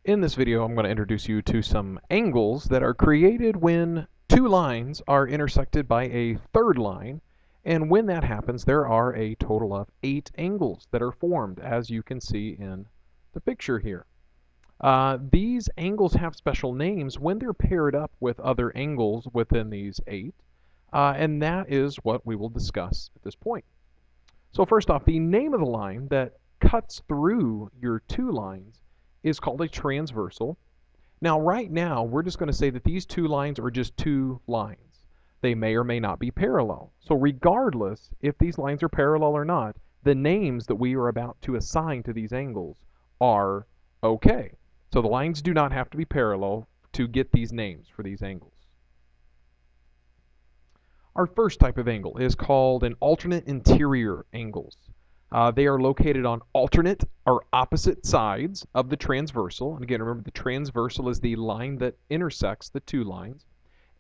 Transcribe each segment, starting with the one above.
In this video, I'm going to introduce you to some angles that are created when two lines are intersected by a third line. And when that happens, there are a total of 8 angles that are formed, as you can see in the picture here. These angles have special names when they're paired up with other angles within these 8. And that is what we will discuss at this point. So first off, the name of the line that cuts through your two lines is called a transversal. Now, right now, we're just going to say that these two lines are just two lines. They may or may not be parallel. So regardless if these lines are parallel or not, the names that we are about to assign to these angles are okay. So the lines do not have to be parallel to get these names for these angles. Our first type of angle is called an alternate interior angles. They are located on alternate or opposite sides of the transversal. And again, remember the transversal is the line that intersects the two lines.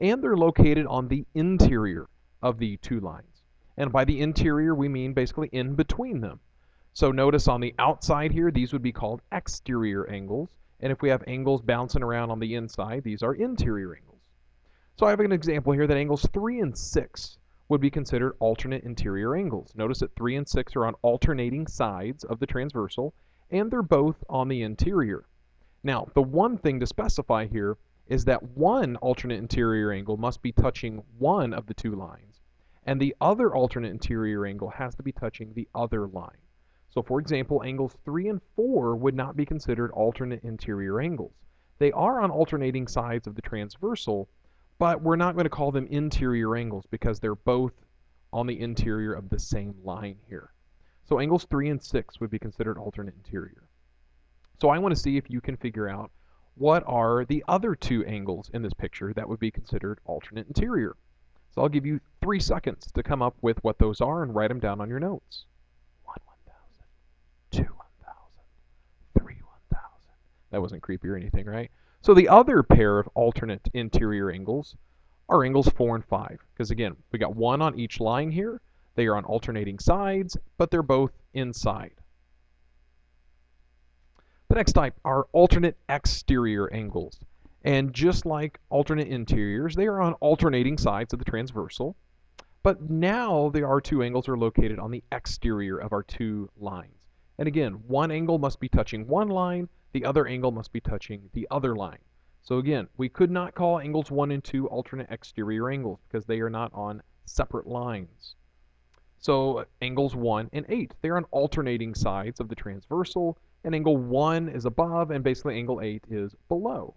And they're located on the interior of the two lines. And by the interior, we mean basically in between them. So notice on the outside here, these would be called exterior angles. And if we have angles bouncing around on the inside, these are interior angles. So I have an example here that angles 3 and 6 would be considered alternate interior angles. Notice that 3 and 6 are on alternating sides of the transversal, and they're both on the interior. Now, the one thing to specify here is that one alternate interior angle must be touching one of the two lines, and the other alternate interior angle has to be touching the other line. So for example, angles 3 and 4 would not be considered alternate interior angles. They are on alternating sides of the transversal, but we're not going to call them interior angles because they're both on the interior of the same line here. So angles 3 and 6 would be considered alternate interior. So I want to see if you can figure out what are the other two angles in this picture that would be considered alternate interior. So I'll give you 3 seconds to come up with what those are and write them down on your notes. 1, 1,000, 2, 1,000, 3, 1,000. That wasn't creepy or anything, right? So the other pair of alternate interior angles are angles 4 and 5. Because again, we got one on each line here. They are on alternating sides, but they're both inside. The next type are alternate exterior angles. And just like alternate interiors, they are on alternating sides of the transversal. But now the our two angles are located on the exterior of our two lines. And again, one angle must be touching one line, the other angle must be touching the other line. So again, we could not call angles 1 and 2 alternate exterior angles because they are not on separate lines. So angles 1 and 8, they're on alternating sides of the transversal, and angle 1 is above and basically angle 8 is below.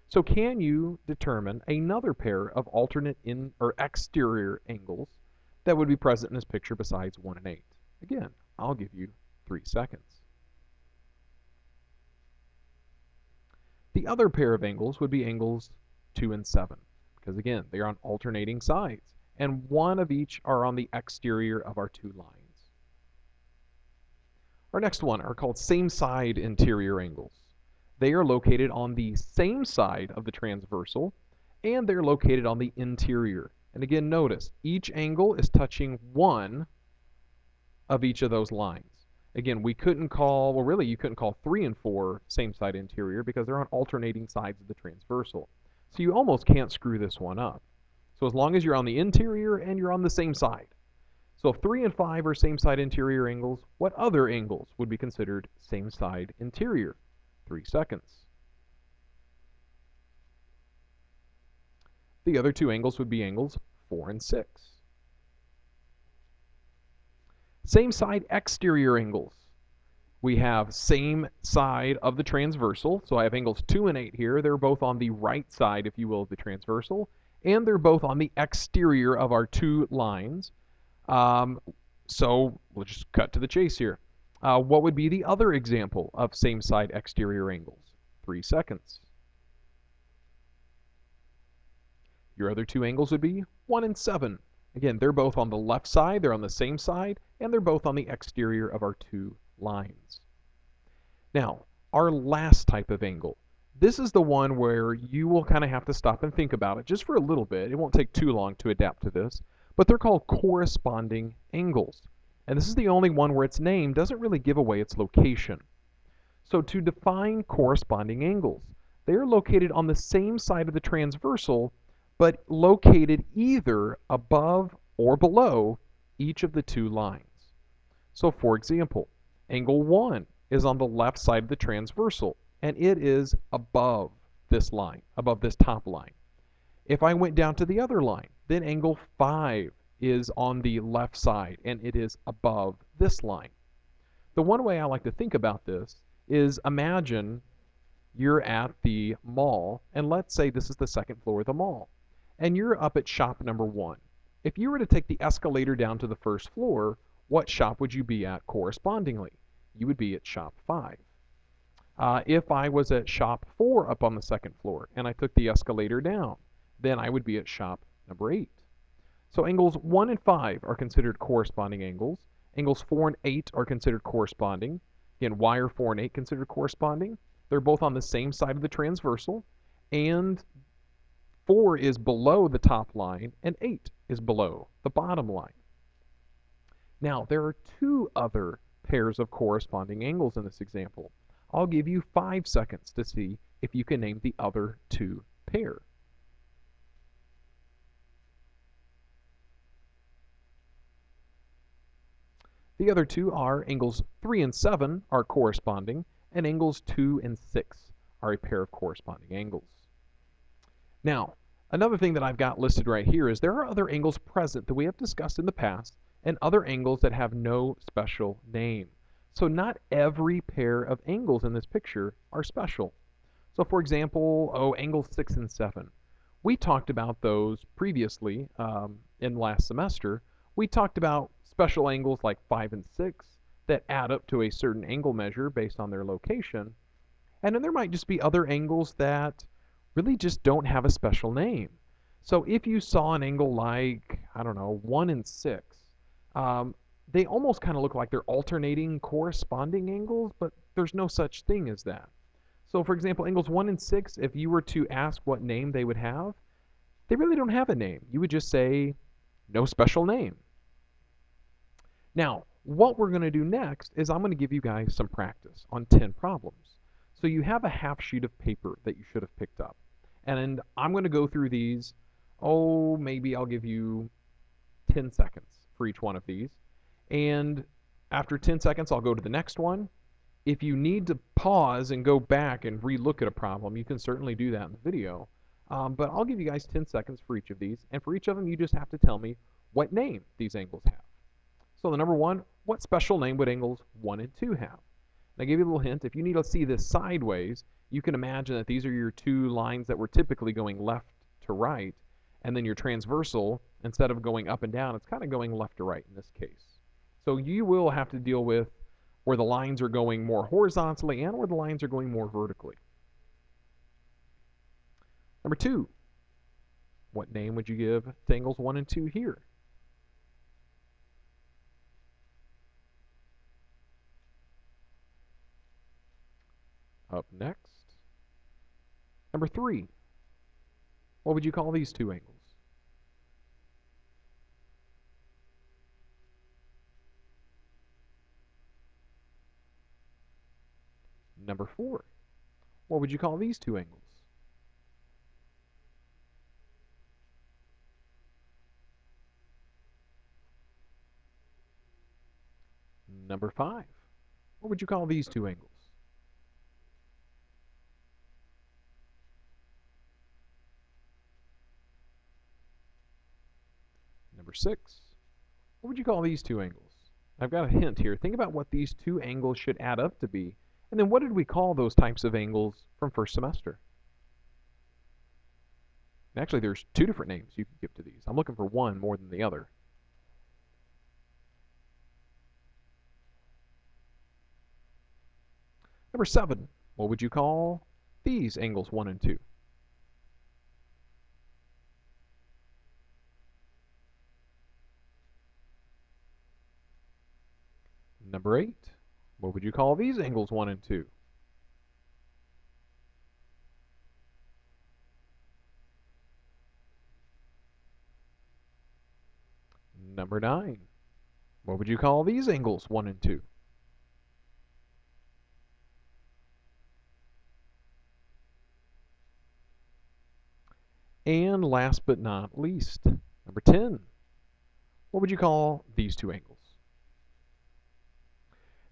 So can you determine another pair of alternate in or exterior angles that would be present in this picture besides 1 and 8? Again, I'll give you 3 seconds. The other pair of angles would be angles 2 and 7, because again, they are on alternating sides, and one of each are on the exterior of our two lines. Our next one are called same side interior angles. They are located on the same side of the transversal, and they're located on the interior. And again, notice, each angle is touching one of each of those lines. Again, we couldn't call, well really you couldn't call 3 and 4 same side interior because they're on alternating sides of the transversal. So you almost can't screw this one up. So as long as you're on the interior and you're on the same side. So if 3 and 5 are same side interior angles, what other angles would be considered same side interior? 3 seconds. The other two angles would be angles 4 and 6. Same side exterior angles. We have same side of the transversal. So I have angles 2 and 8 here. They're both on the right side, if you will, of the transversal. And they're both on the exterior of our two lines. So we'll just cut to the chase here. What would be the other example of same side exterior angles? 3 seconds. Your other two angles would be 1 and 7. Again, they're both on the left side, they're on the same side, and they're both on the exterior of our two lines. Now, our last type of angle. This is the one where you will kind of have to stop and think about it just for a little bit. It won't take too long to adapt to this, but they're called corresponding angles. And this is the only one where its name doesn't really give away its location. So to define corresponding angles, they are located on the same side of the transversal, but located either above or below each of the two lines. So for example, angle 1 is on the left side of the transversal, and it is above this line, above this top line. If I went down to the other line, then angle 5 is on the left side, and it is above this line. The one way I like to think about this is imagine you're at the mall, and let's say this is the second floor of the mall, and you're up at shop number 1. If you were to take the escalator down to the first floor, what shop would you be at correspondingly? You would be at shop 5. If I was at shop 4 up on the second floor and I took the escalator down, then I would be at shop number 8. So angles 1 and 5 are considered corresponding angles. Angles 4 and 8 are considered corresponding. Again, why are 4 and 8 considered corresponding? They're both on the same side of the transversal, and 4 is below the top line, and 8 is below the bottom line. Now, there are two other pairs of corresponding angles in this example. I'll give you 5 seconds to see if you can name the other two pair. The other two are angles 3 and 7 are corresponding, and angles 2 and 6 are a pair of corresponding angles. Now, another thing that I've got listed right here is there are other angles present that we have discussed in the past, and other angles that have no special name. So not every pair of angles in this picture are special. So for example, angles 6 and 7. We talked about those previously in last semester. We talked about special angles like 5 and 6 that add up to a certain angle measure based on their location. And then there might just be other angles that really just don't have a special name. So if you saw an angle like, I don't know, 1 and 6, they almost kind of look like they're alternating corresponding angles, but there's no such thing as that. So for example, angles 1 and 6, if you were to ask what name they would have, they really don't have a name. You would just say, no special name. Now, what we're going to do next is I'm going to give you guys some practice on 10 problems. So you have a half sheet of paper that you should have picked up. And I'm going to go through these, maybe I'll give you 10 seconds for each one of these. And after 10 seconds, I'll go to the next one. If you need to pause and go back and re-look at a problem, you can certainly do that in the video. But I'll give you guys 10 seconds for each of these. And for each of them, you just have to tell me what name these angles have. So the number one, what special name would angles 1 and 2 have? And I gave you a little hint. If you need to see this sideways, you can imagine that these are your two lines that were typically going left to right. And then your transversal, instead of going up and down, it's kind of going left to right in this case. So you will have to deal with where the lines are going more horizontally and where the lines are going more vertically. Number 2, what name would you give to angles 1 and 2 here? Up next, number 3, what would you call these two angles? Number 4, what would you call these two angles? Number 5, what would you call these two angles? Number 6, what would you call these two angles? I've got a hint here. Think about what these two angles should add up to be. And then what did we call those types of angles from first semester? Actually, there's 2 different names you could give to these. I'm looking for one more than the other. Number 7, what would you call these angles 1 and 2? Number 8, what would you call these angles 1 and 2? Number 9, what would you call these angles 1 and 2? And last but not least, number 10. What would you call these two angles?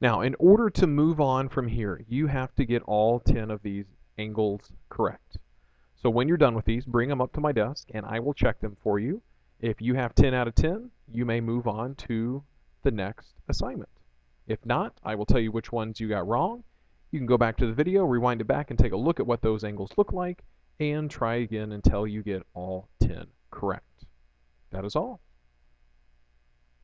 Now, in order to move on from here, you have to get all 10 of these angles correct. So when you're done with these, bring them up to my desk and I will check them for you. If you have 10 out of 10, you may move on to the next assignment. If not, I will tell you which ones you got wrong. You can go back to the video, rewind it back, and take a look at what those angles look like, and try again until you get all 10 correct. That is all.